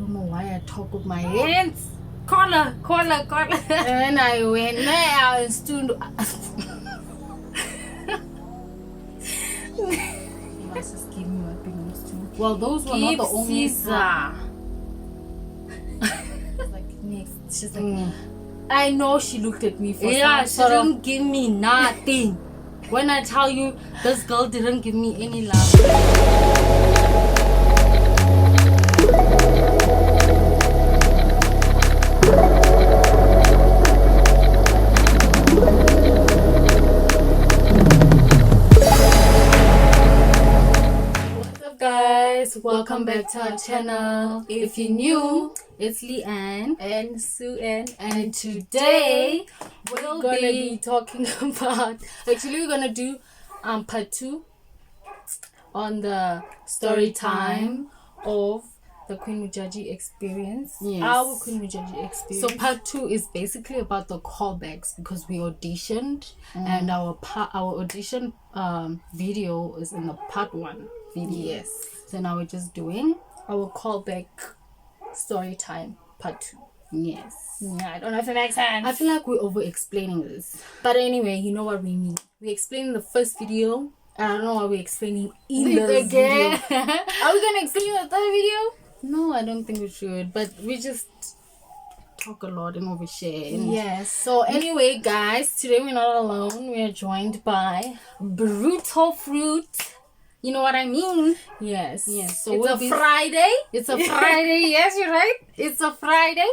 don't know why I talk with my hands. Caller. And I went there and stood. You must just give me my opinions too. Well, those were not the only Caesar. like next. She's like, I know she looked at me for Yeah, some she sort of. didn't give me nothing. When I tell you, this girl didn't give me any love. Welcome back to our channel. If you're new, It's Leanne. and Sue And today we're gonna be talking about. Actually, we're gonna do part 2 on the story time of the Queen Modjaji experience. Yes. Our Queen Modjaji experience. So part 2 is basically about the callbacks because we auditioned and our audition video is in the part 1 video. Yes. So now we're just doing Our callback story time part 2. yes. Yeah, I don't know if it makes sense. I feel like we're over explaining this. But anyway, you know what we mean. We explained in the first video. I don't know why we're explaining in It this again. video. Are we gonna explain the third video? No, I don't think we should. But we just talk a lot and overshare. And Yes. So anyway, guys, today we're not alone. We are joined by brutal fruit. You know what I mean? yes. So it's we'll a be- Friday. It's a Friday. Yes, you're right. It's a Friday.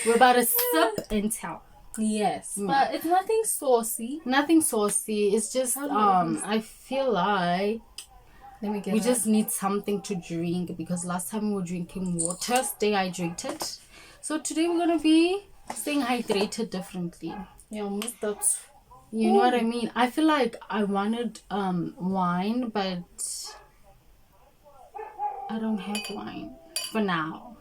We're about to sip and tell. Yes. But it's nothing saucy. Nothing saucy. It's just I feel like Let me get we that. just need something to drink because last time we were drinking water, stay hydrated. So today we're gonna be staying hydrated differently. missed that. You know what I mean? I feel like I wanted wine, but I don't have wine for now.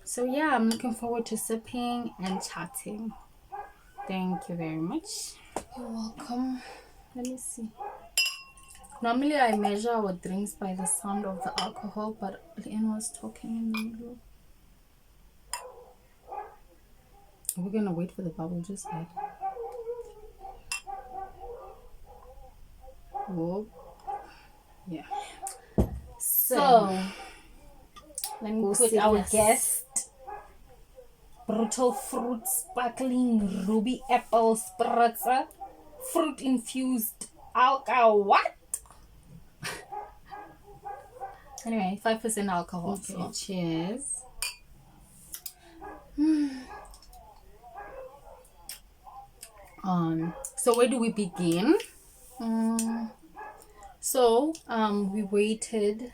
So yeah, I'm looking forward to sipping and chatting. Thank you very much. You're welcome. Let me see. Normally I measure our drinks by the sound of the alcohol, but Leanne was talking in the middle. We're gonna wait for the bubble just add. Whoa. Yeah. So let me Go put sit our yes. guest. Brutal fruit sparkling ruby apple spritzer, fruit infused alcohol. What? Anyway, 5% alcohol. Okay. So. Cheers. So where do we begin? So we waited.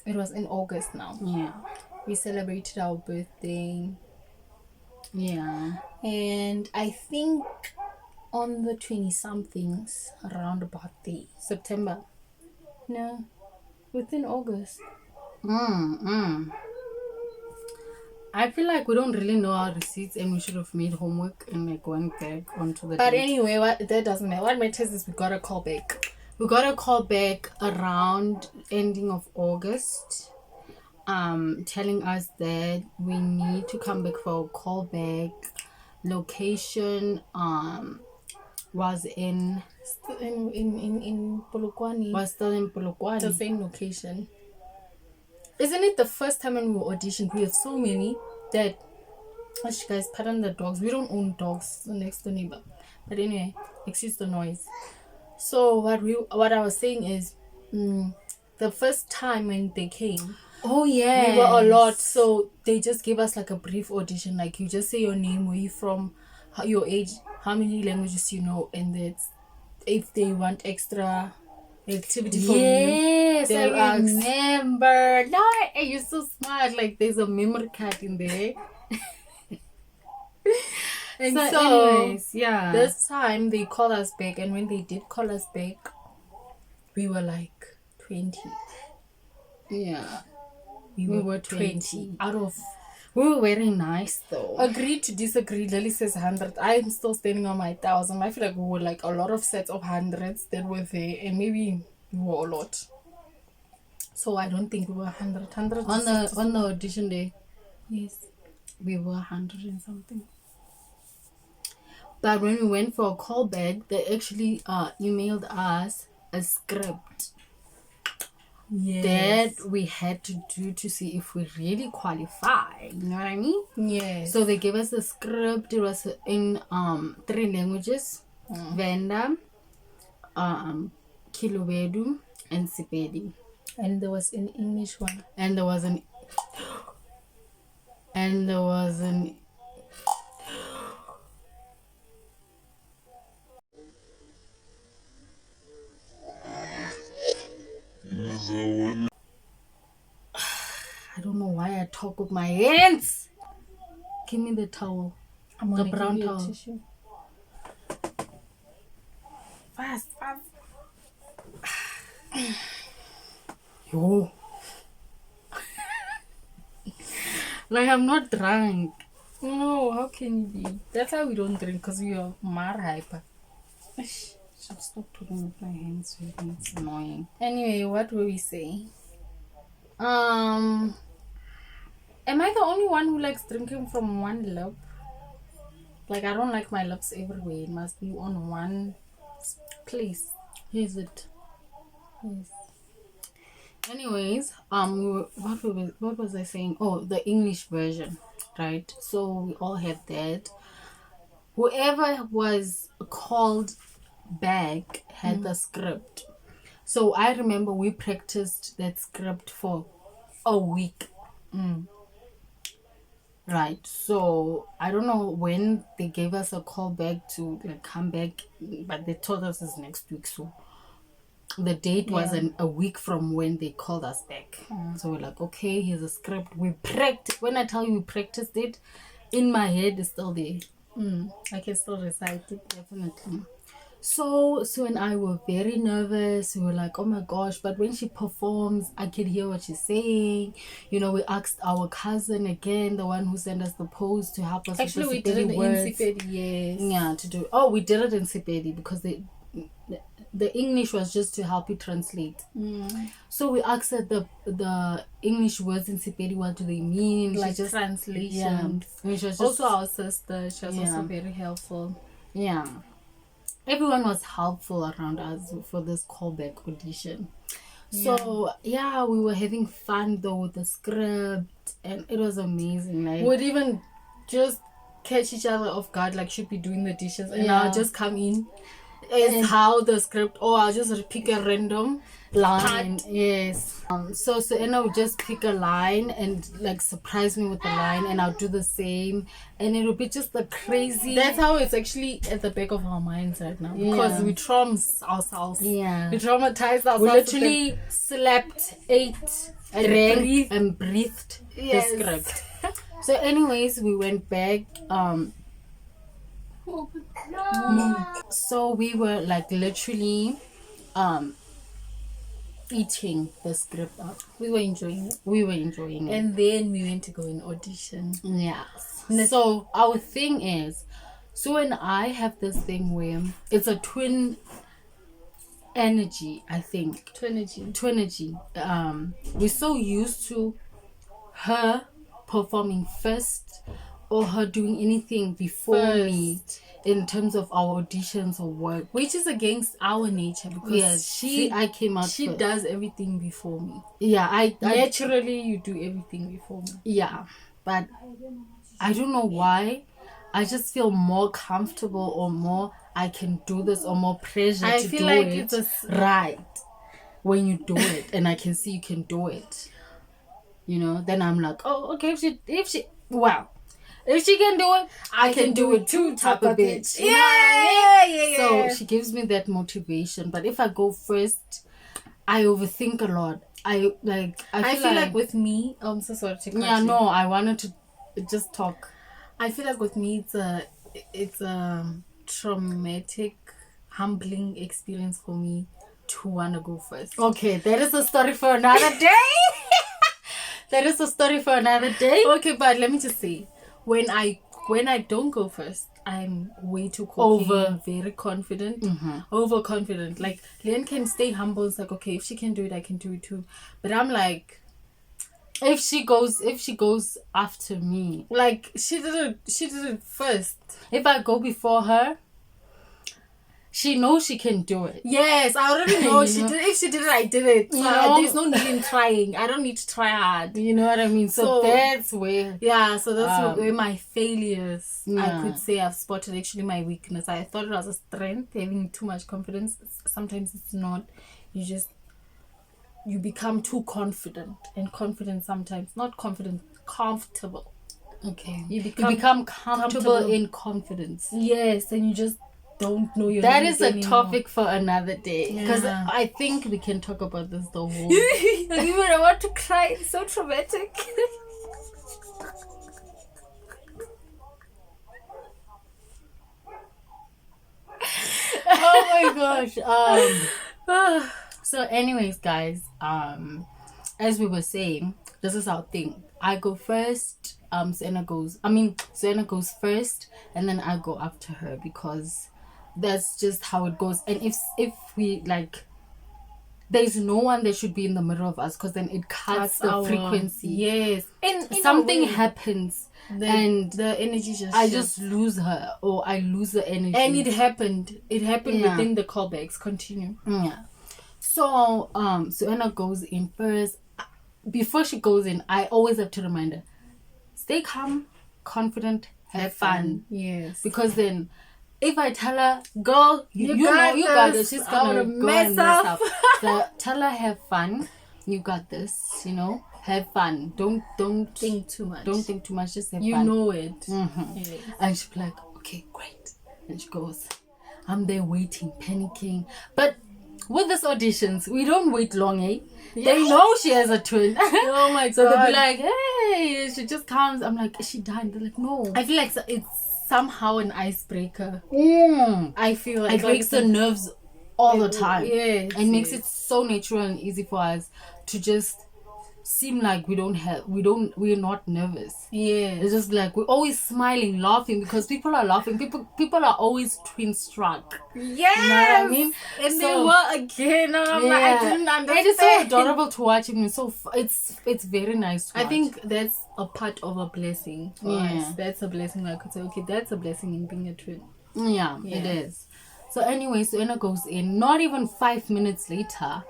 It was in August now. Yeah. We celebrated our birthday, Yeah. and I think on the 20-somethings, around about the September. No, within August. I feel like we don't really know our receipts and we should have made homework and like went back onto the But date. anyway, that doesn't matter. What matters is we got a call back. We got a call back around ending of August, telling us that we need to come back for a call back. Location was in In Polokwane. was still in The Polokwane. same location. Isn't it the first time when we auditioned? We have so many that, gosh, guys, pardon the dogs. We don't own dogs, the next door neighbor. But anyway, excuse the noise. So what I was saying is, the first time when they came, Oh yeah, we were a lot. So they just gave us like a brief audition. Like you just say your name, where you from, your age, how many languages you know, and that's if they want extra activity from you. Yes, they'll I ask. remember. No, you're so smart. Like there's a memory card in there. And So, so anyways, yeah. this time they called us back, and when they did call us back, we were like 20. Yeah. We We were were 20 out of. We were very nice though. Agree to disagree. Lily says 100. I'm still standing on my 1,000. I feel like we were like a lot of sets of hundreds that were there, and maybe we were a lot. So I don't think we were 100 On the audition day. Yes. We were 100 and something. But when we went for a callback, they actually emailed us a script that we had to do to see if we really qualify. You know what I mean? Yes. So they gave us a script. It was in 3 languages: Venda, Kilobedu, and Sepedi. And there was an English one. And there was an I don't know why I talk with my hands. Give me the towel. The brown towel. Tissue. Fast. Yo. Like, I'm not drunk. No, how can you be? That's why we don't drink, because we are mad hyper. Should stop talking with my hands. It's annoying. Anyway, what were we saying? Am I the only one who likes drinking from one lip? Like, I don't like my lips everywhere. It must be on one place. Is it? Yes. Anyways, what was I saying? Oh, the English version, right? So we all had that. Whoever was called back had the script. So I remember we practiced that script for a week. Right. So I don't know when they gave us a call back to come back, but they told us it's next week. So the date was a week from when they called us back. So we're like, okay, here's a script. We practiced. When I tell you we practiced it, in my head it's still there. I can still recite it. Definitely. So and I were very nervous. We were like, oh my gosh, but when she performs, I can hear what she's saying. You know, we asked our cousin again, the one who sent us the post, to help us. Actually, we did it in Sepedi, yes. Yeah, to do. Oh, we did it in Sepedi because the English was just to help you translate. So we asked her the English words in Sepedi, what do they mean? Like just translation. Yeah. Which was just, also our sister, she was also very helpful. Yeah. Everyone was helpful around us for this callback audition. So yeah, we were having fun though with the script, and it was amazing. Like, we'd even just catch each other off guard, like she'd be doing the dishes and I'll just come in as how the script, or I'll just pick a random line. Yes. So Anna would just pick a line and like surprise me with the line, and I'll do the same, and it'll be just the crazy. That's how it's actually at the back of our minds right now, because we traumatize ourselves. Yeah. We traumatized ourselves. We literally slept, ate, and breathed the script. So anyways, we went back. So we were like literally eating the script up. We were enjoying it. And then we went to go in audition. Yes. So our thing is, Sue and I have this thing where it's a twin energy, I think. Twinergy. We're so used to her performing first, or her doing anything before me in terms of our auditions or work, which is against our nature, because she does everything before me. I naturally you do everything before me. Yeah, but I don't know why. I just feel more comfortable, or more I can do this, or more pressure to feel do like it it's right when you do it, and I can see you can do it. You know, then I'm like, oh, okay, if she can do it, I can do it too, type of bitch. Yeah. So she gives me that motivation. But if I go first, I overthink a lot. I feel like with me, I'm so sorry to cut you. Yeah, no, I wanted to just talk. I feel like with me, it's a traumatic, humbling experience for me to want to go first. Okay, that is a story for another day. Okay, but let me just say, when I don't go first, I'm way too cocky, very confident, overconfident. Like Leanne can stay humble. It's like, okay, if she can do it, I can do it too. But I'm like, if she goes after me, like she did it first. if I go before her, she knows she can do it. Yes, I already know she know? did. If she did it, I did it. So there's no need in trying. I don't need to try hard. You know what I mean? So that's where. Yeah, so that's where my failures, Yeah. I could say I've spotted actually my weakness. I thought it was a strength, having too much confidence. Sometimes it's not. You become too confident. And confident sometimes, not confident, comfortable. Okay. You become comfortable in confidence. Yes, and you just don't know your That limits is a anymore. topic for another day. Because Yeah. I think we can talk about this the whole. Even I want to cry. It's so traumatic. Oh my gosh. So anyways, guys, as we were saying, this is our thing. I go first, Suena goes first, and then I go after her, because that's just how it goes. And if we like, there's no one that should be in the middle of us, because then it cuts the frequency. Yes. And Something happens and the energy I just lose her, or I lose the energy. And it happened Yeah. within the callbacks. Continue. Yeah. So Suena goes in first. Before she goes in, I always have to remind her, stay calm, confident, have fun. Yes. Because then if I tell her, girl, you got this, she's gonna go mess and mess up. So tell her, have fun, you got this, have fun. Don't think too much. Don't think too much, just have You fun. know it. Mm-hmm. Yes. And she'll be like, okay, great. And she goes, I'm there waiting, panicking. But with these auditions, we don't wait long, eh? Yeah. They know she has a twin. Oh my god. So they'll be like, hey, she just comes. I'm like, is she done? They're like, no. I feel like it's somehow an icebreaker. I feel like It breaks the nerves all the time. Yes. And makes it so natural and easy for us to just seem like we're not nervous. Yes. It's just like we're always smiling, laughing, because people are laughing. People are always twin struck. Yes. You know what I mean? And So- they were again. I didn't understand. It is so adorable to watch him. It's very nice to watch. I think that's a part of a blessing for Yeah. us. That's a blessing. I could say, okay, that's a blessing in being a twin. Yeah, it is. So anyway, Suena goes in. Not even 5 minutes later.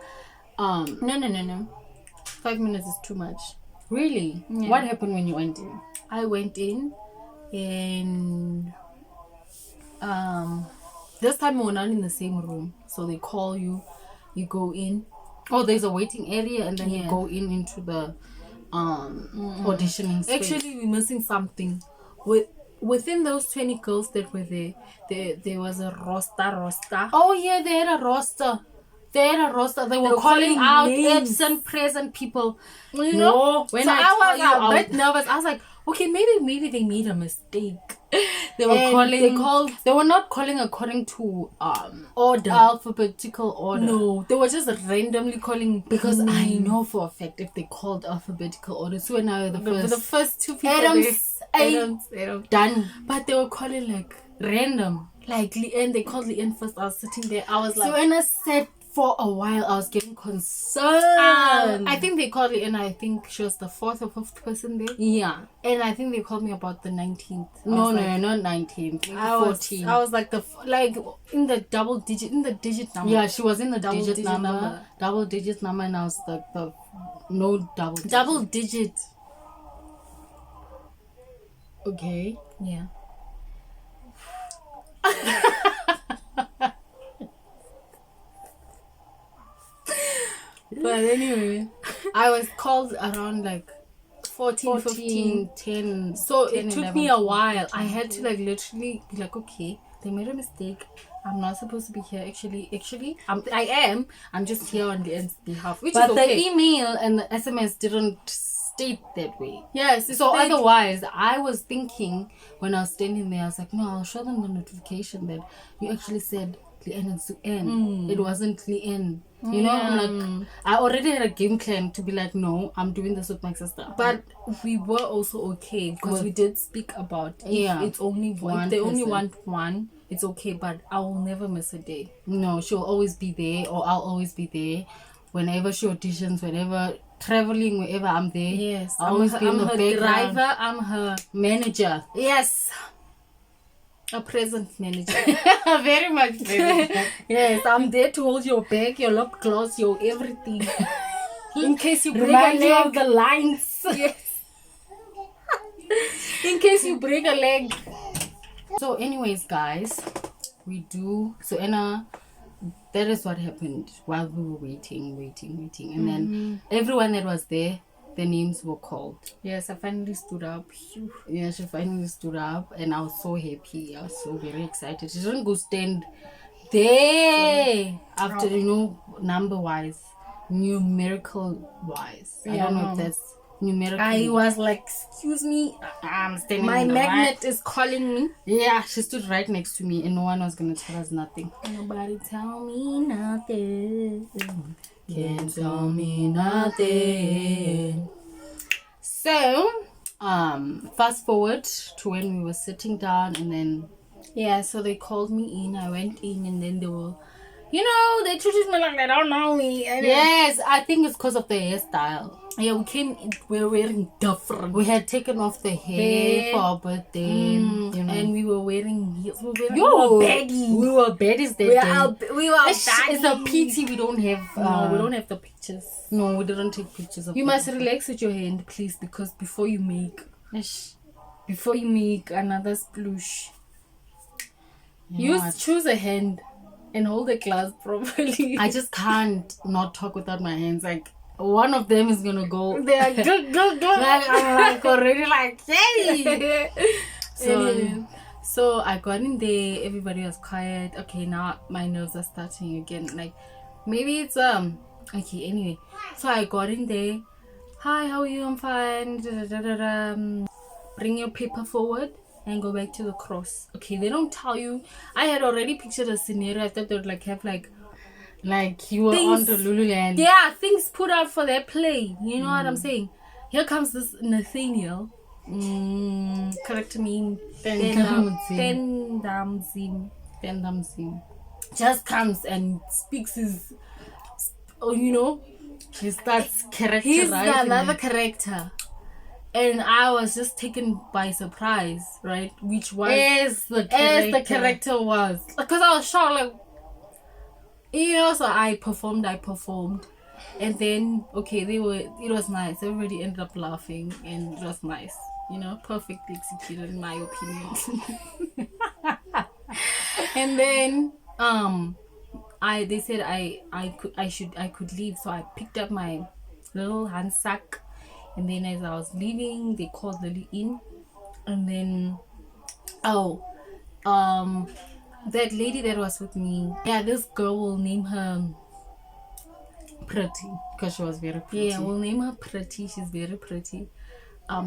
No. 5 minutes is too much. Really? Yeah. What happened when you went in? I went in and this time we were not in the same room. So they call you, you go in. Oh, there's a waiting area, and then you Yeah. go into the auditioning space. Actually, we're missing something. Within those 20 girls that were there was a roster. Oh yeah, they had a roster. They were calling calling out names. absent, present people. You know? When so I I tell was you, a bit nervous. I was like, okay, maybe they made a mistake. They were And calling. They were not calling according to Order. alphabetical order. No, they were just randomly calling Because I names. know for a fact if they called alphabetical order, so now the For first the first two people. Adams, Adams. done But they were calling like random. Leanne. They called Leanne first. I was sitting there. I was like, So when I said for a while, I was getting concerned. I think they called Leanne. I think she was the 4th or 5th person there. Yeah. And I think they called me about the 19th. No, not 19th. I was 14. I was like in the digit number. Yeah, she was in the Double digit digit number. number. Double digit number, and I was like the no double digit. Double digit. Okay. Yeah. But anyway, I was called around like 14, 15. 10. So 10, it took 11, me a while. I had to like literally be like, okay, they made a mistake. I'm not supposed to be here. Actually, I am. I'm just here on the end's behalf, which But is okay. the email and the SMS didn't state that way. Yes. So otherwise, I was thinking when I was standing there, I was like, no, I'll show them the notification that you actually said Leanne and Suanne. It wasn't Leanne You know, I'm like, I already had a game plan to be like, no, I'm doing this with my sister. But we were also okay because we did speak about if it's only one. If they only person. want one, it's okay. But I will never miss a day. No, she'll always be there, or I'll always be there. Whenever she auditions, whenever traveling, wherever I'm there. Yes, I'll always be in the her background. driver. I'm her Manager. Yes. A present manager. Very much present. Yes, I'm there to hold your bag, your lip gloss, your everything. In case you break Remind a you leg. of the lines. Yes. In case you break a leg. So anyways, guys, we do. So Anna, that is what happened while we were waiting. And then everyone that was there, the names were called. Yes, I finally stood up. Phew. Yeah, she finally stood up and I was so happy. I was so very excited. She didn't go stand there after, you know, number wise, numerical wise. I don't know if that's numerical. I was like, excuse me, I'm standing my in the magnet right. is calling me. Yeah, she stood right next to me and no one was gonna tell us nothing. Nobody tell me nothing. Can't tell me nothing. So, fast forward to when we were sitting down and then Yeah, so they called me in. I went in and then they were, you know, they treated me like they don't know me. And yes, I think it's because of the hairstyle. yeah, we came in, we were wearing different. We had taken off the hair for our birthday, you know. And we were wearing heels. We were baddies. We were baddies that day. We were It's a pity we don't have. No, we don't have the pictures. No, we didn't take pictures of. You must relax with your hand, please, because before you make another sploosh, choose a hand and hold the glass properly. I just can't not talk without my hands. Like one of them is gonna go. They are good. Like I'm like already like yay. So I got in there. Everybody was quiet. Okay, now my nerves are starting again. Like maybe it's okay. Anyway, so I got in there. Hi, how are you? I'm fine. Bring your paper forward and go back to the cross. Okay, they don't tell you. I had already pictured a scenario. I thought they would like have like you were on the Lululand. Yeah, things put out for their play. You know what I'm saying? Here comes this Nathaniel. Correct me. Tendamzim. Just comes and speaks his. You know, he starts characterizing. He's another character. And I was just taken by surprise, right? Which was as the character was, because I was shocked, like, you know. So I performed, and then it was nice. Everybody ended up laughing, and it was nice. You know, perfectly executed in my opinion. And then they said I could leave, so I picked up my little hand sack. And then as I was leaving, they called Lily in. And then, that lady that was with me, this girl, will name her Pretty. Because she was very pretty. Yeah, we'll name her Pretty. She's very pretty.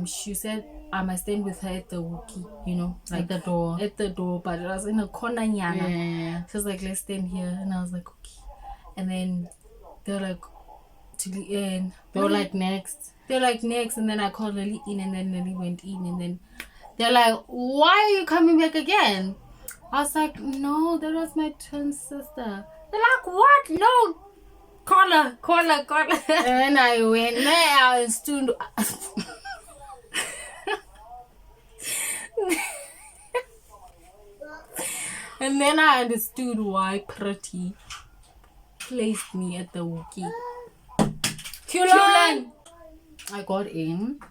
She said I must stand with her at the Wookie, you know. Like at the door. At the door, but it was in a corner. Yeah. She was like, let's stand here. And I was like, okay. And then they were like, to the end. They were like, next. They're like, next. And then I called Lily in, and then Lily went in, and then they're like, why are you coming back again? I was like, no, that was my twin sister. They're like, what? No, call her. And I went there and stood. And then I understood why Pretty placed me at the Wookie. Qulan! I got in.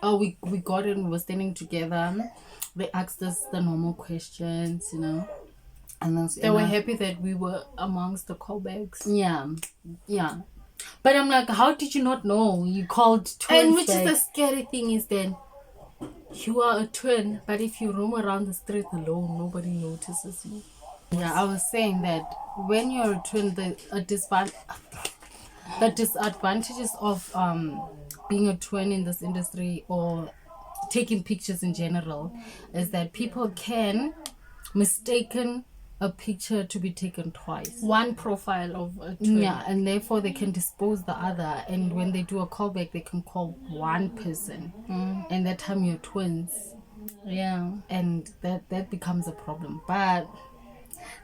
We got in. We were standing together. They asked us the normal questions, you know. And then they were happy that we were amongst the callbacks. Yeah. But I'm like, how did you not know? You called twins. And which is the scary thing is then you are a twin, but if you roam around the street alone, nobody notices you. Yeah, I was saying that when you're a twin, the disadvantages of being a twin in this industry or taking pictures in general is that people can mistaken a picture to be taken twice. One profile of a twin. Yeah, and therefore they can dispose the other. And when they do a callback, they can call one person. And that time you're twins. Yeah. And that becomes a problem. But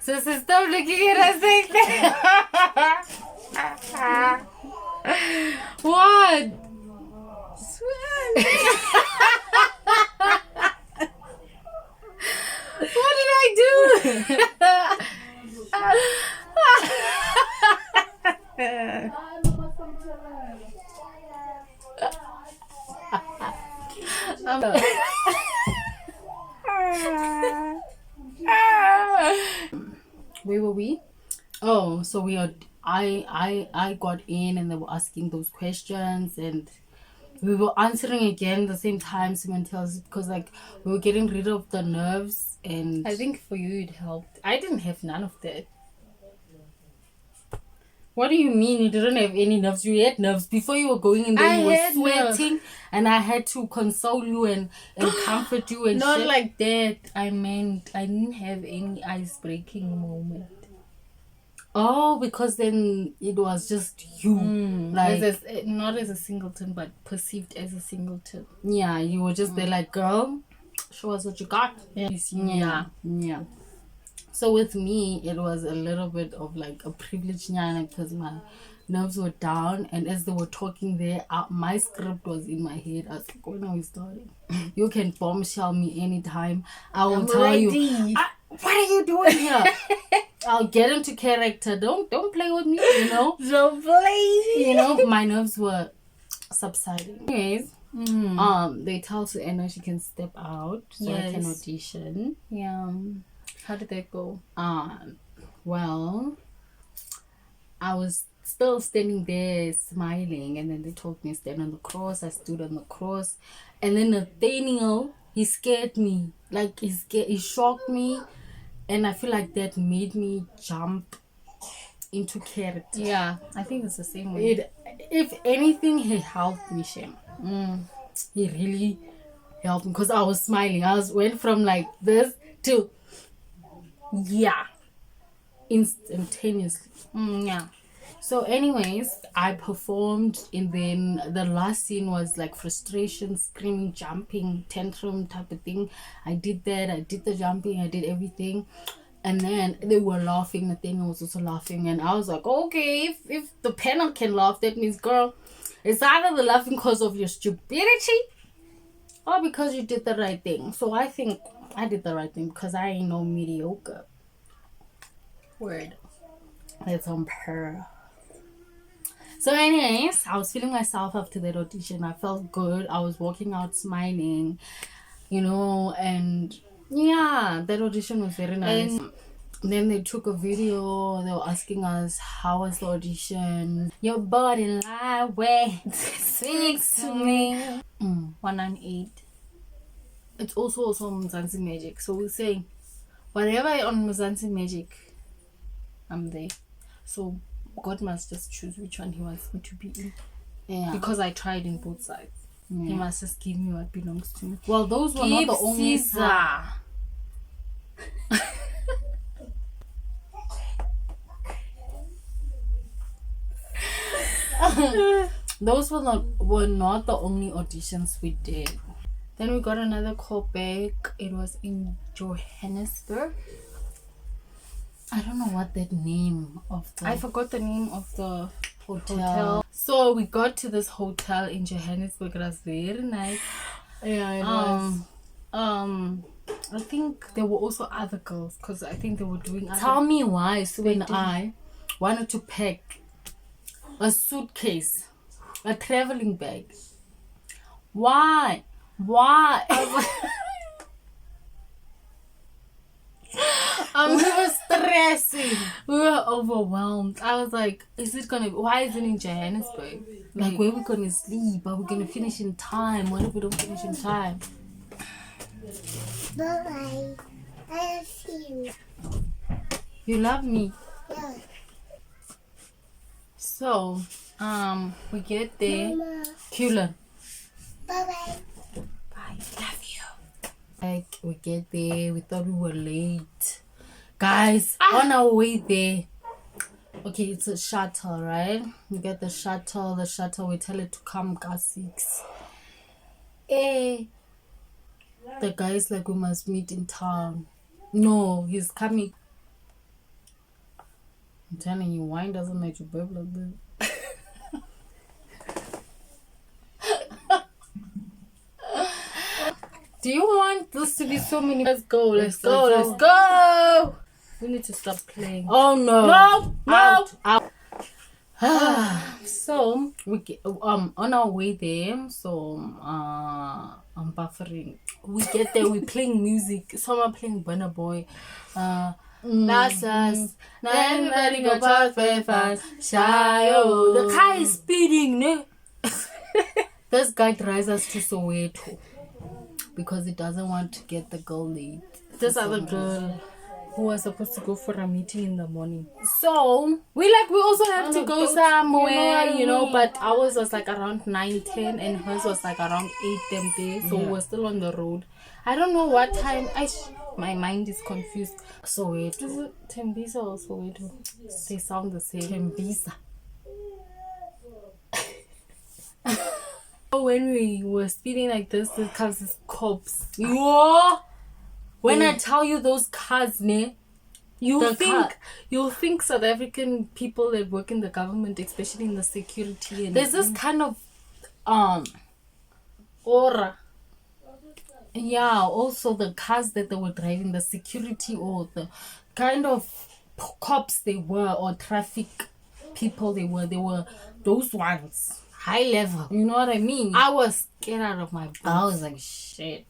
sister, stop looking at us like that. What? What did I do? Where were we? Oh, so we are. I got in and they were asking those questions and we were answering again the same time simultaneously because like we were getting rid of the nerves. And I think for you it helped. I didn't have none of that. What do you mean you didn't have any nerves? You had nerves before you were going in there. You were sweating and I had to console you and comfort you and Not shit. like that. I meant I didn't have any ice breaking moment. Oh, because then it was just you. Like Not as a singleton, but perceived as a singleton. yeah, you were just there like, girl, show us what you got. Yeah. So with me, it was a little bit of like a privilege because my nerves were down, and as they were talking there, my script was in my head. I was like, when are we starting? You can bombshell me anytime. I will tell ready. you. What are you doing here? I'll get into character. Don't play with me, you know. Don't play. You know, my nerves were subsiding. Anyways, they tell Suena she can step out so I can audition. Yeah. How did that go? Well, I was still standing there smiling, and then they told me stand on the cross. I stood on the cross, and then Nathaniel, he scared me. Like he shocked me, and I feel like that made me jump into character. Yeah, I think it's the same way. If anything, he helped me, Shem. He really helped me because I was smiling. Went from like this to instantaneously. Yeah. So anyways, I performed, and then the last scene was like frustration, screaming, jumping, tantrum type of thing. I did that. I did the jumping. I did everything. And then they were laughing. Nathaniel was also laughing. And I was like, okay, if the panel can laugh, that means, girl, it's either they're laughing because of your stupidity or because you did the right thing. So I think I did the right thing because I ain't no mediocre. Word. That's on her. So anyways, I was feeling myself after that audition. I felt good. I was walking out smiling, you know, and yeah, that audition was very nice. And then they took a video. They were asking us, how was the audition? Your body lightweight speaks to me. 198. It's also Mzansi Magic. So we're saying, whatever on Mzansi Magic, I'm there. So God must just choose which one he wants me to be in. Yeah. Because I tried in both sides. Yeah. He must just give me what belongs to me. Well, those were not the only those were not the only auditions we did. Then we got another call back. It was in Johannesburg. I don't know what that name of the... I forgot the name of the hotel. So we got to this hotel in Johannesburg. It was very nice. Yeah, it was. I think there were also other girls because I think they were doing other... Tell me why. So when I wanted to pack a suitcase, a traveling bag. Why? We were stressing. We were overwhelmed. I was like, why is it in Johannesburg? Like, where are we gonna sleep? Are we gonna finish in time? What if we don't finish in time? Bye-bye. I love you. You love me? Yeah. So, we get there. Mama. Kula. Bye-bye. Bye. Love you. Like, we get there. We thought we were late. Guys, on our way there, okay, it's a shuttle, right? We get the shuttle, we tell it to come at 6. The guy's like, we must meet in town. No, he's coming. I'm telling you, wine doesn't make you burp like this. Do you want this to be so many? Let's go. We need to stop playing. Oh no! Out. So we get, on our way there. So I'm buffering. We get there. We playing music. Someone playing Burna Boy. That's us. Now everybody go past very fast. Shy. The car is speeding. No? This guy drives us to Soweto because he doesn't want to get the girl late. This other girl who was supposed to go for a meeting in the morning. So we also have to go somewhere, you know, but ours was like around 9:10 and hers was like around 8 them day. So we're still on the road. I don't know what time. My mind is confused. Soweto. Is it Tembisa or Soweto? They sound the same. Tembisa. When we were speeding like this, there comes this cops. When I tell you those cars, you'll think South African people that work in the government, especially in the security, and there's this kind of aura. Yeah, also the cars that they were driving, the security or the kind of cops they were, or traffic people they were those ones. High level. You know what I mean? I was scared out of my boots. I was like, shit.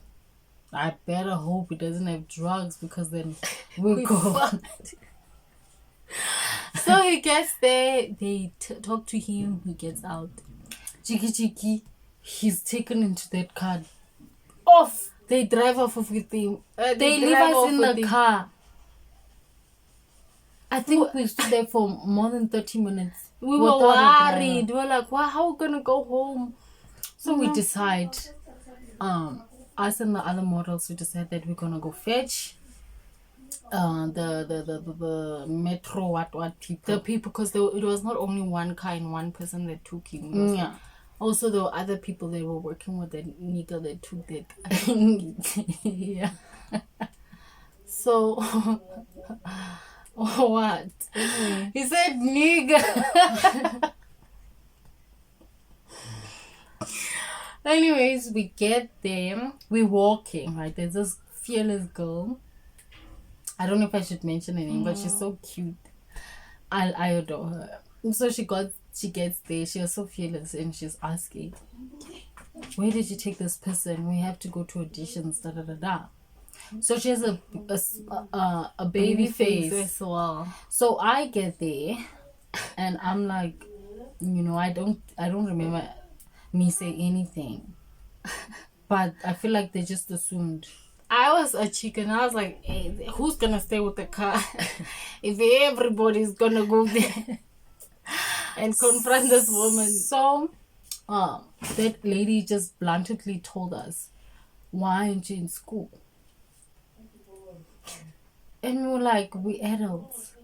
I better hope it doesn't have drugs because then we'll go. So he gets there. They talk to him. He gets out. Chiki. He's taken into that car. Off. They drive off with him. They leave us in the car. I think we stood there for more than 30 minutes. We were worried. We were like, wow, how are we gonna go home? So we decide, us and the other models, we decide that we're gonna go fetch the metro what people. The people, because it was not only one car and one person that took him. Yeah. Also, there were other people that were working with that nigga that took that. Yeah. So. What? He said nigga. Anyways, we get there. We're walking, right? There's this fearless girl. I don't know if I should mention her name, but she's so cute. I adore her. So she gets there. She was so fearless, and she's asking, where did you take this person? We have to go to auditions. Da da da da. So she has a baby face as well. So I get there, and I'm like, you know, I don't remember me say anything, but I feel like they just assumed. I was a chicken. I was like, hey, who's gonna stay with the car if everybody's gonna go there and confront this woman? So that lady just bluntly told us, why aren't you in school? And we were like, we adults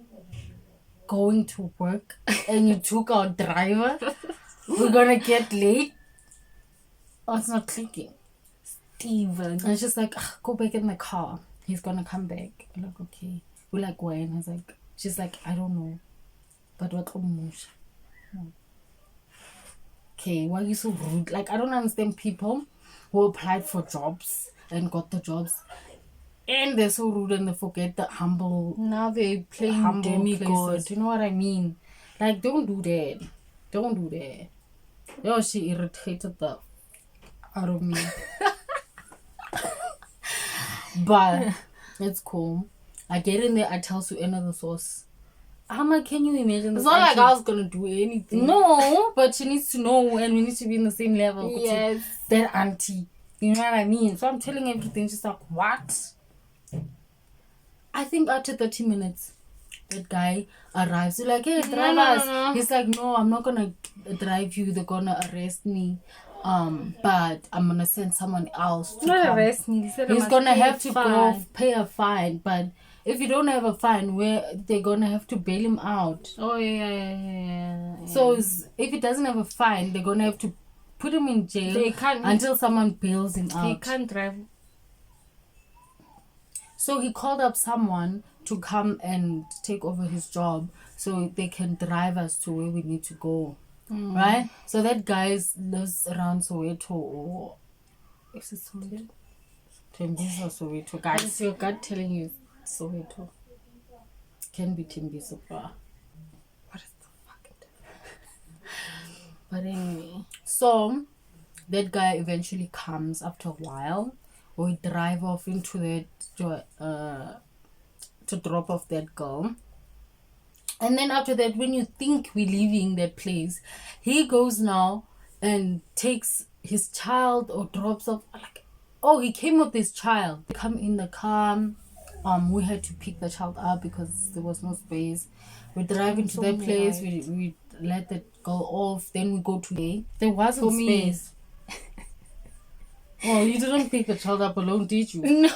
going to work and you took our driver? We're gonna get late? Oh, it's not clicking. Steven. And she's like, go back in the car. He's gonna come back. I'm like, okay. We're like, when? She's like, I don't know. But what? Okay, why are you so rude? Like, I don't understand people who applied for jobs and got the jobs. And they're so rude and they forget the humble. Now they're playing demigod. You know what I mean? Like, don't do that. Yo, she irritated the out of me. But it's cool. I get in there, I tell Suena the sauce. Amma, can you imagine? It's not like I was gonna do anything. No, but she needs to know and we need to be in the same level. Yes. That auntie. You know what I mean? So I'm telling everything. She's like, what? I think after 30 minutes, that guy arrives. You're like, hey, drive us. No. He's like, no, I'm not gonna drive you. They're gonna arrest me. But I'm gonna send someone else to come. Arrest me. He's gonna have to go pay a fine. But if you don't have a fine, where they're gonna have to bail him out. Oh yeah. So if he doesn't have a fine, they're gonna have to put him in jail They can't until someone bails him out. He can't drive. So he called up someone to come and take over his job so they can drive us to where we need to go. Right? So that guy lives around Soweto, or is it Soweto? Tembisa, Soweto. What Guys, is your gut telling you? Soweto. can be Tembisa. What is the fucking But anyway, so that guy eventually comes after a while. We drive off into that to drop off that girl. And then after that, when you think we're leaving that place, he goes now and takes his child or drops off. Like, oh, he came with his child. They come in the car. We had to pick the child up because there was no space. We drive into that place. We let the girl off. Then we go to there wasn't space. Oh, you didn't pick the child up alone, did you? No.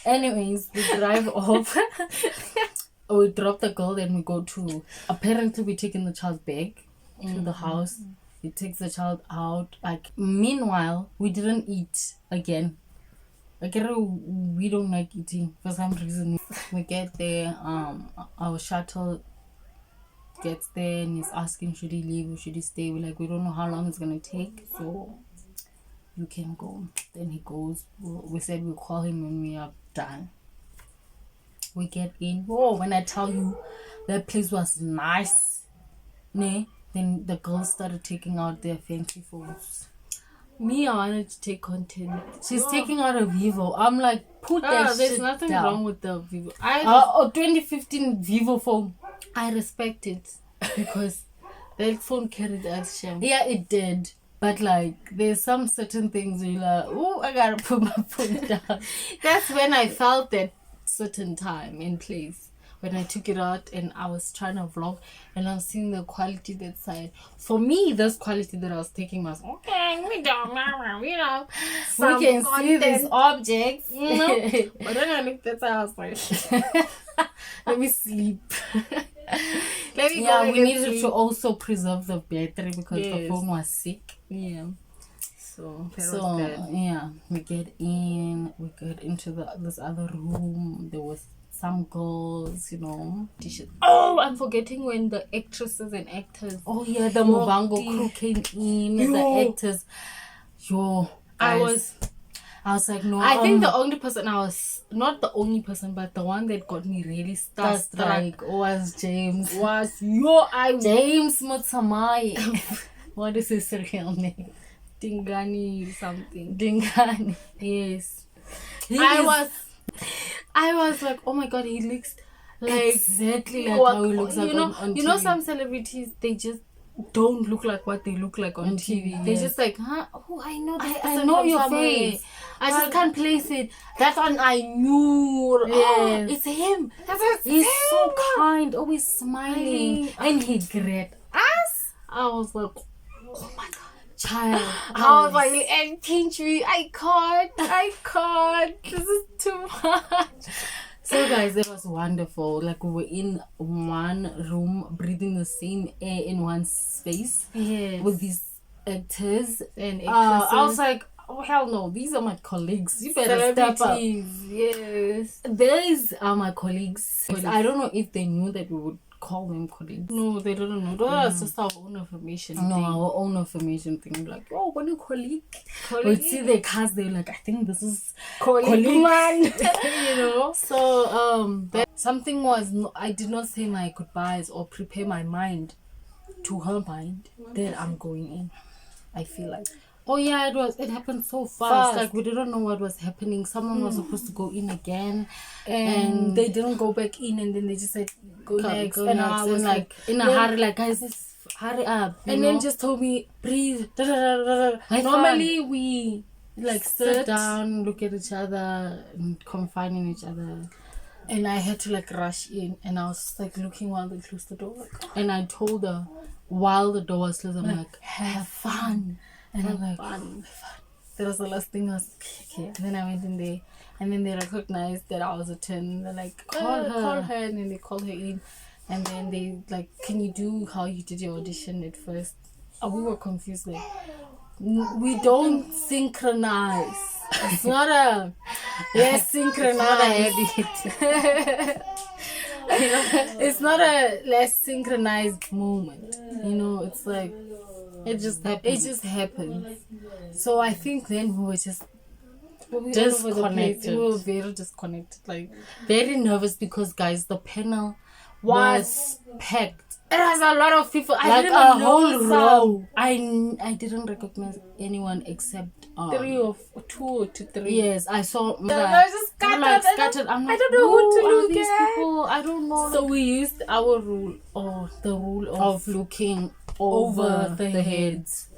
Anyways, we drive off. We drop the girl, then we go to... Apparently, we're taking the child back to the house. He takes the child out. Like, meanwhile, we didn't eat again. Like, we don't like eating for some reason. We get there, our shuttle gets there and he's asking, should he leave or should he stay? We're like, we don't know how long it's gonna take, so you can go. Then he goes. We said we'll call him when we are done. We get in. Whoa, when I tell you that place was nice, then the girls started taking out their fancy phones. Me, I wanted to take content. She's taking out a Vivo. I'm like, put that shit There's nothing down. wrong with the Vivo. 2015 Vivo phone. I respect it because that phone carried action. Yeah, it did. But like, there's some certain things where you're like, oh, I gotta put my phone down. That's when I felt that certain time and place. When I took it out and I was trying to vlog and I was seeing the quality that side. For me, this quality that I was taking was okay, we don't know, We can see these objects. But then I looked at that, I was like, let me sleep. Let me go. We needed to also preserve the battery because the Yes. phone was sick. Yeah. So that So was good. yeah, we get into this other room. There was some girls, dishes. Oh, I'm forgetting when the actresses and actors. Oh yeah, the walked Movango in. crew came in. Yo. The actors. I was like, no. I think the only person not the only person, but the one that got me really starstruck was James. was James Mutsamai. What is his real name? Dingani something. Dingani. Yes. I I was like, oh my god, he looks like exactly like how he looks like on you know TV. some celebrities, they just don't look like what they look like on TV. They're yes. just like, huh? Oh, I know this I person know from your somewhere. face. I just can't place it. That one I knew. Yes. Oh, it's him. He's so kind, always smiling, and he greet us. I was like, oh my god. Child, I was like, and pinch me. I can't. This is too much. So guys, that was wonderful. Like, we were in one room breathing the same air in one space Yes. with these actors And I was like, oh hell no, these are my colleagues. You better step up. celebrities. Yes. These are my colleagues. I don't know if they knew that we would call them colleagues. No, they don't know. That's just our own information. No, thing. our own information thing. Like, oh, what a colleague. We'd see their cars, they're like, I think this is colleague man. So something was, I did not say my goodbyes or prepare my mind to her mind that I'm going in. I feel like, oh yeah, it happened so fast. Like, we didn't know what was happening. Someone was supposed to go in again and they didn't go back in, and then they just said go next. And I was like in a hurry, like, guys, hurry up. And then just told me, breathe. Normally we like sit down, look at each other and confide in each other. And I had to like rush in, and I was like looking while they closed the door. And I told her while the door was closed, I'm like, have fun. And I'm like, fun. That was the last thing. I was okay. And then I went in there, and then they recognized that I was a 10. They're like, call her, and then they called her in, and then they like, can you do how you did your audition at first? We were confused. Like, we don't synchronize. It's not a let's synchronize. It's not a let's synchronize moment. You know, it's like It just happened. it just happens. So I think then we were just Disconnected. We were very disconnected. Like Very nervous because, guys, the panel was packed. there was a lot of people. I Like didn't a know whole some. row. I didn't recognize anyone except 3 or 2 to 3. Yes, I saw. They were just scattered. Like scattered. I'm like, I don't know who to are look these at. people? I don't know. So we used our rule, or the rule of looking over the heads,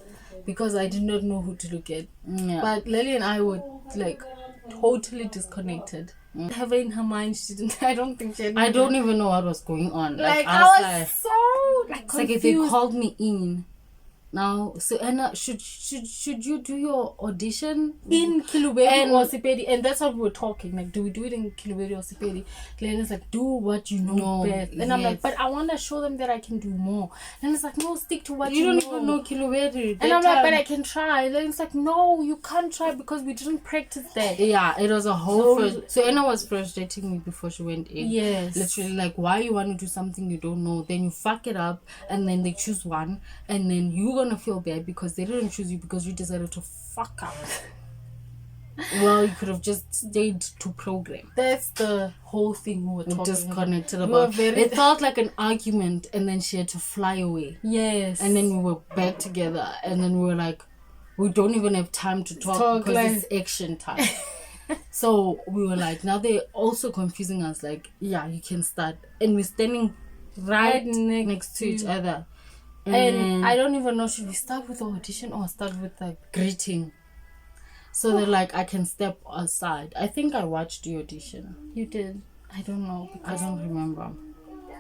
because I did not know who to look at. Yeah. But Lily and I were like totally disconnected. Have in her mind, she didn't. I don't think she had. I don't even know what was going on. Like I I was like, so like it's like confused. if they called me in now. So Anna, should you do your audition in Kiluberi And- or Sepedi, and that's what we were talking. Like, do we do it in Kiluberi or Sepedi? Lena's like, do what you know No, best. And I'm like, yes. but I want to show them that I can do more. And it's like, no, stick to what You you don't know. even know Kiluberi. And I'm like, but I can try. And then it's like, no, you can't try because we didn't practice that. Yeah, it was a whole. So Anna was frustrating me before she went in. Yes. Literally, like, why you want to do something you don't know? Then you fuck it up, and then they choose one, and then you're gonna feel bad because they didn't choose you because you decided to fuck up. Well, you could have just stayed to program. That's the whole thing we were talking Disconnected about. We were about. very- It felt like an argument, and then she had to fly away. Yes. And then we were back together, and then we were like, we don't even have time to talk because like- it's action time. So we were like, now they're also confusing us, like, yeah, you can start. And we're standing right next to each other. And I don't even know, should we start with the audition or start with like greeting. So they're like, I can step aside. I think I watched the audition. you did? I don't know. I don't remember.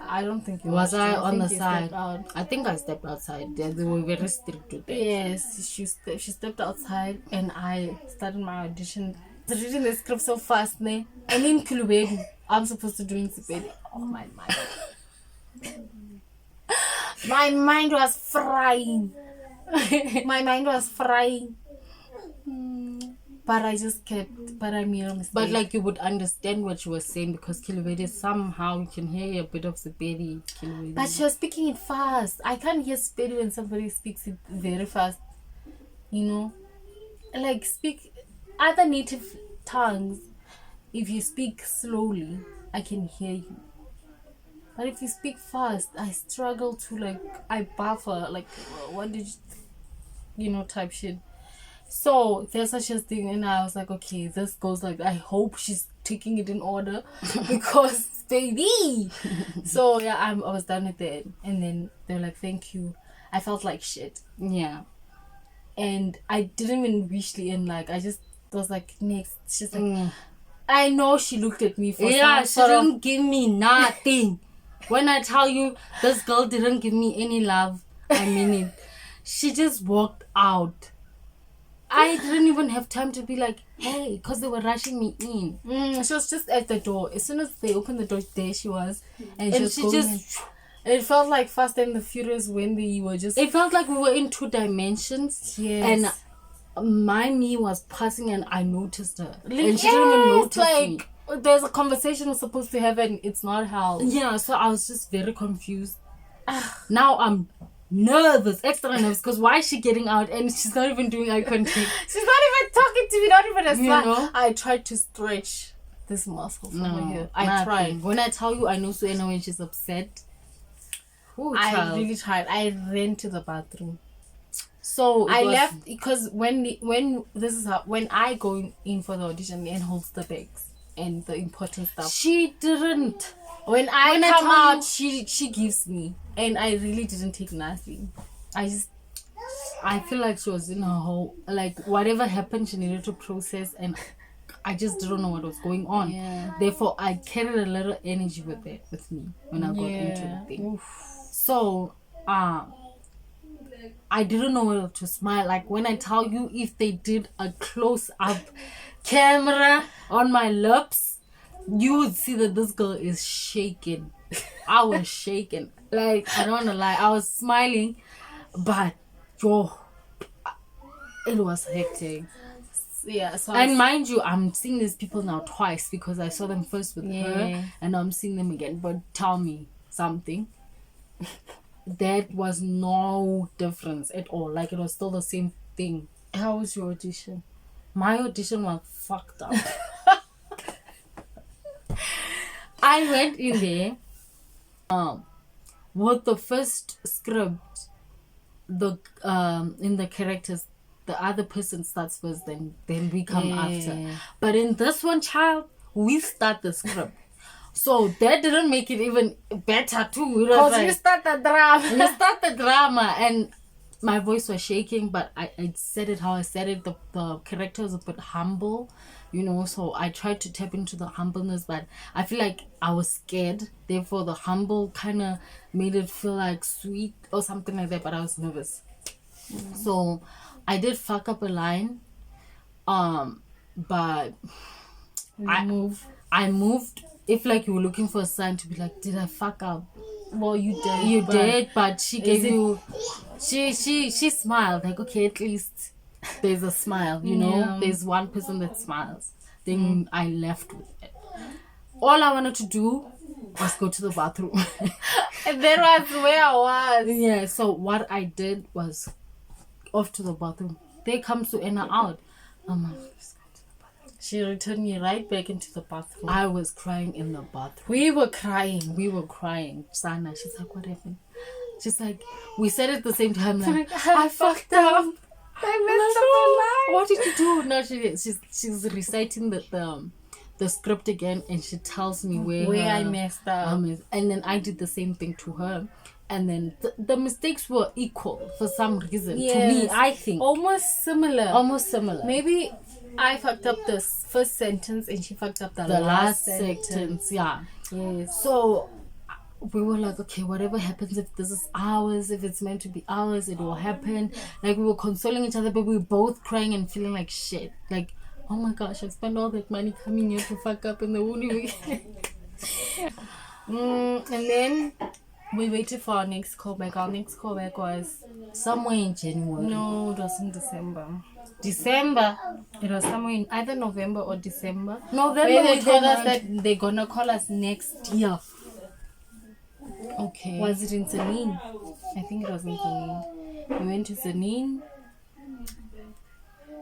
I don't think you Was watched I it. on the think you stepped side? out. I think I stepped outside. They were very strict with that. Yes, she stepped outside and I started my audition. I was reading the script so fast, ne? And in Kilubedi, I'm supposed to do in Sepedi. Oh my mind. My mind was frying. My mind was frying. But I just kept, but I made a mistake. But like you would understand what she was saying because Kilubedi somehow you can hear a bit of Sepedi. But she was speaking it fast. I can't hear Sepedi when somebody speaks it very fast. You know? Like speak other native tongues. If you speak slowly, I can hear you. But if you speak fast, I struggle to like, I buffer. Like, what did you know, type shit. So there's such a thing, and I was like, okay, this goes like, I hope she's taking it in order because baby. So yeah, I was done with it, and then they're like, thank you. I felt like shit, Yeah. and I didn't even wish the end. Like I just was like, next. She's like, I know she looked at me for Yeah, some she sort of. didn't give me nothing. When I tell you this girl didn't give me any love, I mean it. She just walked out. I didn't even have time to be like, hey, because they were rushing me in. She was just at the door. As soon as they opened the door, there she was, and And was she going just... in. It felt like Fast and the Furious when they were just. It felt like we were in 2 dimensions. Yes. And my knee was passing and I noticed her. Like, And she didn't even notice like me. there's a conversation we're supposed to have and it's not held. Yeah, so I was just very confused. Now I'm nervous, extra nervous, because why is she getting out and she's not even doing eye contact? She's not even talking to me, not even a You smile. know? I tried to stretch this muscle over here. I nothing. tried. When I tell you I know Suena when she's upset. Ooh, I child. really tried. I ran to the bathroom. So It I was- left because when I go in for the audition and holds the bags and the important stuff. She didn't. When I When I come tell out, you- she gives me, and I really didn't take nothing. I feel like she was in a whole, like whatever happened, she needed to process, and I just didn't know what was going on. Yeah. Therefore, I carried a little energy with me when I got into the thing. So, I didn't know whether to smile. Like when I tell you, if they did a close-up camera on my lips, you would see that this girl is shaking. I was shaking. Like, I don't want to lie, I was smiling, but yo, it was hectic. Yeah, so And mind you, I'm seeing these people now twice because I saw them first with Yeah. her and I'm seeing them again. But tell me something. There was no difference at all. Like, it was still the same thing. how was your audition? My audition was fucked up. I went in there with the first script, the in the characters, the other person starts first, then we come after. But in this one, child, we start the script. So that didn't make it even better too. It was Because like, you start the drama. we start the drama and my voice was shaking, but I said it how I said it. The character was a bit humble, you know, so I tried to tap into the humbleness, but I feel like I was scared. Therefore, the humble kind of made it feel like sweet or something like that, but I was nervous. So I did fuck up a line, but I moved. If like you were looking for a sign to be like, did I fuck up? Well, you did. You but did, but she gave it- you. She smiled like, okay, at least there's a smile, you know. Yeah. There's one person that smiles. Then I left with it. All I wanted to do was go to the bathroom. And that was where I was. Yeah. So what I did was off to the bathroom. There comes to Anna out. I'm like, let's go to the bathroom. She returned me right back into the bathroom. I was crying in the bathroom. We were crying. We were crying. Sana, she's like, what happened? She's like, we said it at the same time. Like, I fucked up. I messed up my life. what did you do? No, she's reciting the script again, and she tells me where I messed up. and then I did the same thing to her, and then the mistakes were equal for some reason. To me, Yes. I think Almost similar. almost similar. Maybe I fucked up the first sentence and she fucked up the last sentence. sentence, yeah. Yes. So we were like, okay, whatever happens, if this is ours, if it's meant to be ours, it will happen. Like, we were consoling each other, but we were both crying and feeling like shit. Like, oh my gosh, I spent all that money coming here to fuck up in the only weekend. And then we waited for our next callback. Our next callback was Somewhere in January. no, it was in December. December. It was somewhere in either November or December. November, Where they we told us came that they're gonna call us next year. Okay. Was it in Zanin? I think it was in Zanin. We went to Zanin.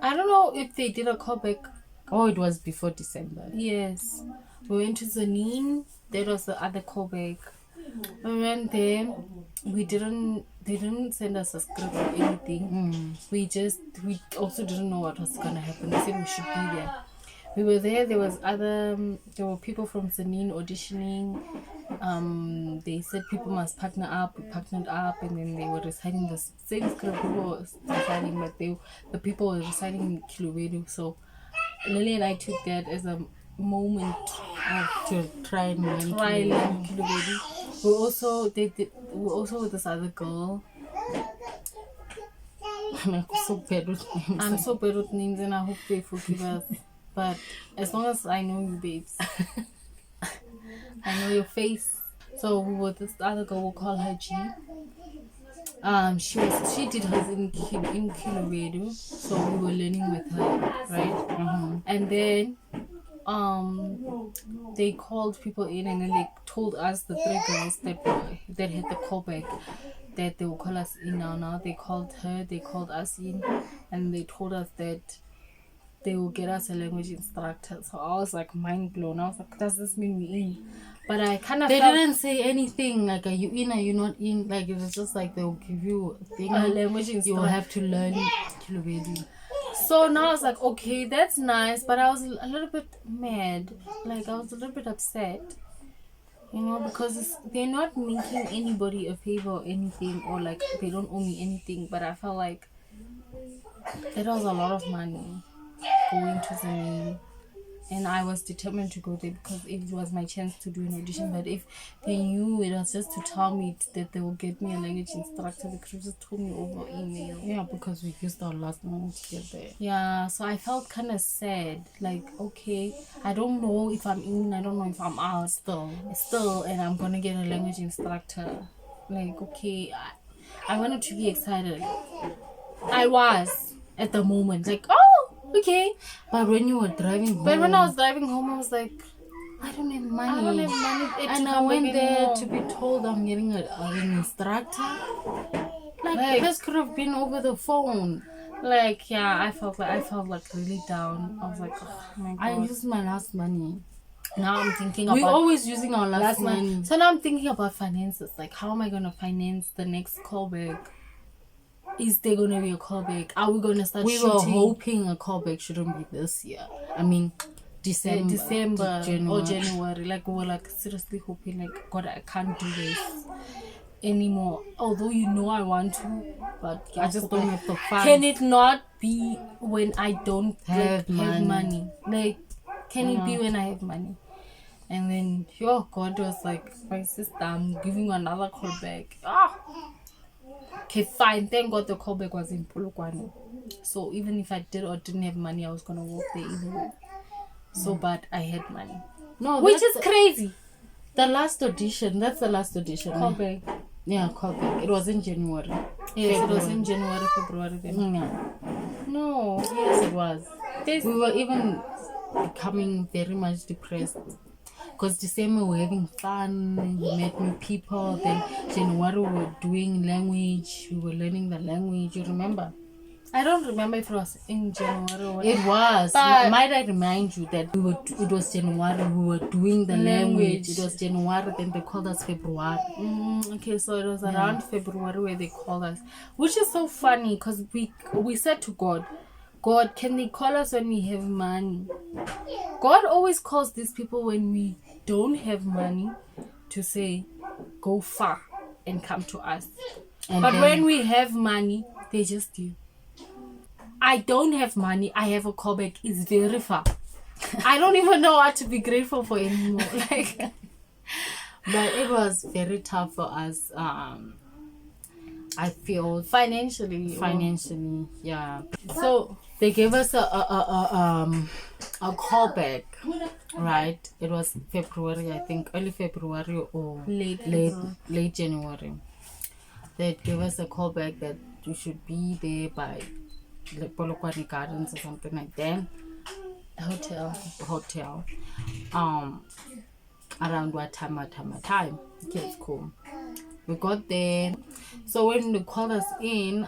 I don't know if they did a callback. Oh, it was before December. Yes. We went to Zanin. That was the other callback. We went there. They didn't send us a script or anything. We also didn't know what was gonna happen. They said we should be there. We were there. There were people from Zanin auditioning. They said people must partner up. We partnered up, and then they were reciting the same script we were reciting, but the people were reciting in Kilovedu. So Lily and I took that as a moment To try and learn. Kilovedu. We also with this other girl. I'm so bad with names. I'm so bad with names, and I hope they forgive us. But as long as I know you, babes, I know your face. So we were this other girl, we'll call her G. She did hers in Kilovedu, so we were learning with her, right? And then they called people in, and then they told us, the three girls that had the callback, that they will call us in now. They called her, they called us in, and they told us that they will get us a language instructor. So I was like mind blown. I was like, does this mean we in? But I kind of They didn't say anything like, are you in, are you not in? Like, it was just like they'll give you a thing, a language you instructor. will have to learn Kilovedu. So now I was like, okay, that's nice, but I was a little bit mad. Like, I was a little bit upset, you know, because they're not making anybody a favor or anything, or like they don't owe me anything. But I felt like that was a lot of money going to Zanin. and I was determined to go there because it was my chance to do an audition. But if they knew it was just to tell me that they will get me a language instructor, they could have just told me over email. Yeah, because we used our last money to get there. Yeah, so I felt kind of sad. Like, okay, I don't know if I'm in, I don't know if I'm out still, and I'm gonna get a language instructor. Like, okay, I wanted to be excited. I was at the moment, like, oh, okay. But when you were driving home, But when I was driving home, I was like, I don't have money. I don't have money. And I went there to be told I'm getting an instructor. Like, this could have been over the phone. Like, yeah, I felt like really down. I was like, oh my god. I used my last money. Now I'm thinking We're about always using our last money. money. So now I'm thinking about finances. Like, how am I gonna finance the next callback? Is there gonna be a callback? Are we gonna start We shooting? were hoping a callback shouldn't be this year. I mean, December or January. Like, we were like seriously hoping, like, God, I can't do this anymore. Although I want to, but I just don't have the funds. Can it not be when I don't Have money? Like, can it be when I have money? And then God was like, my sister, I'm giving you another callback. Okay, fine. Thank God the callback was in Polokwane. So even if I did or didn't have money, I was gonna walk there either way. So, but I had money. No, Which is crazy. The last audition. That's the last audition. Callback. Yeah, callback. It was in January. Yes, it was in January, February then. Yeah. No. Yes, it was. We were even becoming very much depressed. Because December we were having fun, we met new people. Then January we were doing language, we were learning the language. You remember? I don't remember if it was in January or It was. But might I remind you that it was January, we were doing the language. It was January, then they called us February. Okay, so it was around February where they called us. Which is so funny because we said to God, can they call us when we have money? God always calls these people when we don't have money to say, go far and come to us. But when we have money, they just do. I don't have money. I have a callback. It's very far. I don't even know what to be grateful for anymore. Like, but it was very tough for us. I feel financially, yeah. So they gave us a callback, right? It was February, I think, early February or late January. They gave us a callback that you should be there by Polokwane Gardens or something like that. Hotel. Around what time? Okay, it's cool. We got there. So when they called us in,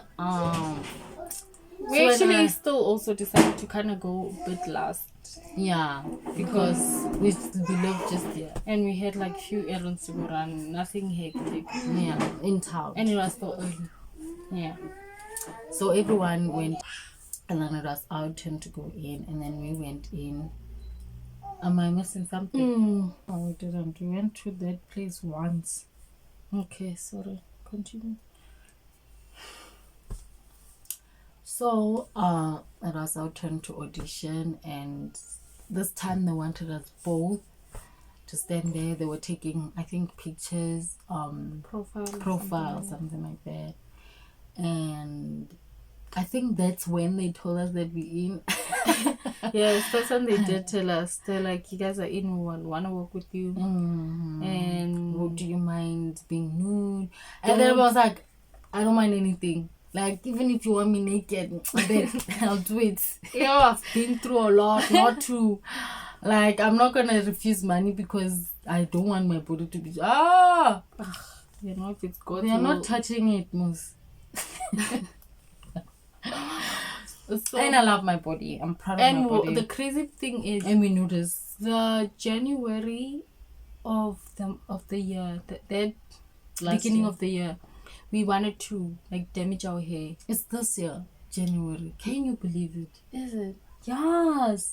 we actually still also decided to kind of go a bit last. Yeah, because we lived just there. And we had like few errands to go run, nothing hectic. Yeah, in town. And it was still early. Yeah. So everyone went, and then it was our turn to go in, and then we went in. Am I missing something? Oh, we didn't. We went to that place once. Okay, sorry. Continue. So, it was our turn to audition, and this time they wanted us both to stand there. They were taking, I think, pictures, profile, something like that. And I think that's when they told us that we in. Yes, that's when they did tell us. They're like, you guys are in, we want to work with you. And do you mind being nude? And then I was like, I don't mind anything. Like, even if you want me naked, then I'll do it. I've been through a lot, not to, like, I'm not gonna refuse money because I don't want my body to be, you know, if it's God, they're not touching it, Moose. So, and I love my body. I'm proud of my body. And the crazy thing is, and we notice the January of the year, that beginning of the year, we wanted to like damage our hair. It's this year, January. Can you believe it? Is it? Yes.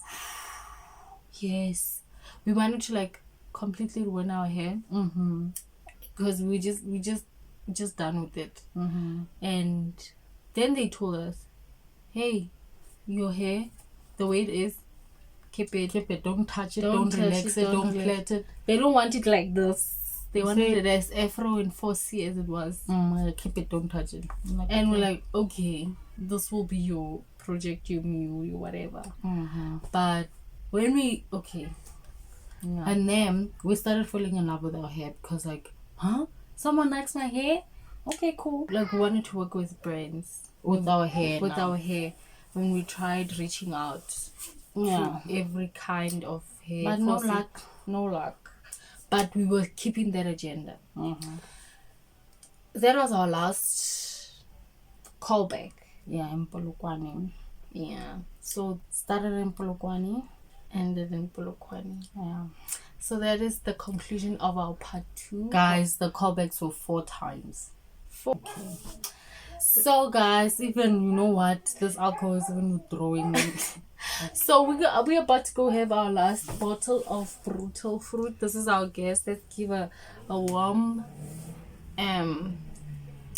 Yes. We wanted to like completely ruin our hair. Because we just done with it. And then they told us, hey, your hair, the way it is, keep it. Keep it. Don't touch it. Don't Don't touch relax it, it. Don't don't plait it. They don't want it like this. They You wanted say- it as Afro in 4C as it was. Keep it. Don't touch it. I'm like, And okay. we're like, okay, this will be your project, your whatever. Mm-hmm. But when Yeah. and then we started falling in love with our hair because like, someone likes my hair? Okay, cool. Like we wanted to work with brands with our hair. with now. our hair. When we tried reaching out Yeah. to every kind of hair, But no 4C, luck. No luck. but we were keeping that agenda. Mm-hmm. That was our last callback. Yeah, in Polokwane. Yeah. So started in Polokwane. Ended in Polokwane. Yeah. So that is the conclusion of our part 2. Guys, the callbacks were 4 times. So guys, even you know what, this alcohol is even withdrawing me. So we're about to go have our last bottle of brutal fruit. This is our guest. Let's give a warm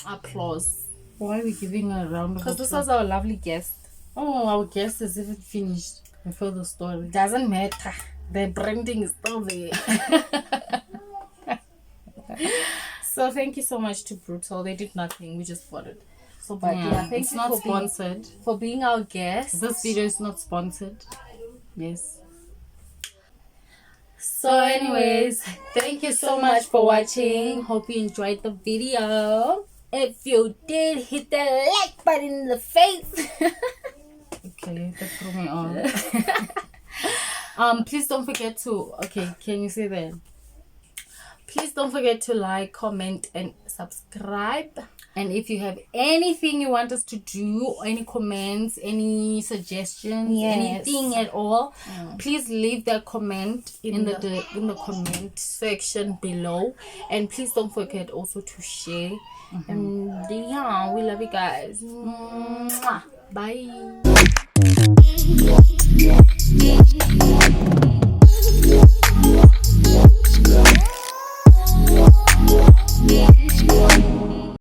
applause. Why are we giving a round of Because this applause? was our lovely guest. Oh, our guest is even finished before the story. Doesn't matter. The branding is still there. So thank you so much to Brutal. They did nothing. We just bought it. So but yeah, thank it's you not for being, sponsored. for being our guest. This video is not sponsored. Yes. So anyways, thank you so much for watching. Hope you enjoyed the video. If you did, hit the like button in the face. Okay, that threw me on. Please don't forget to. Okay, can you say that? Please don't forget to like, comment, and subscribe. And if you have anything you want us to do, any comments, any suggestions, Yes. anything at all, please leave that comment in the comment section below. And please don't forget also to share. And yeah, we love you guys. Mwah. Bye.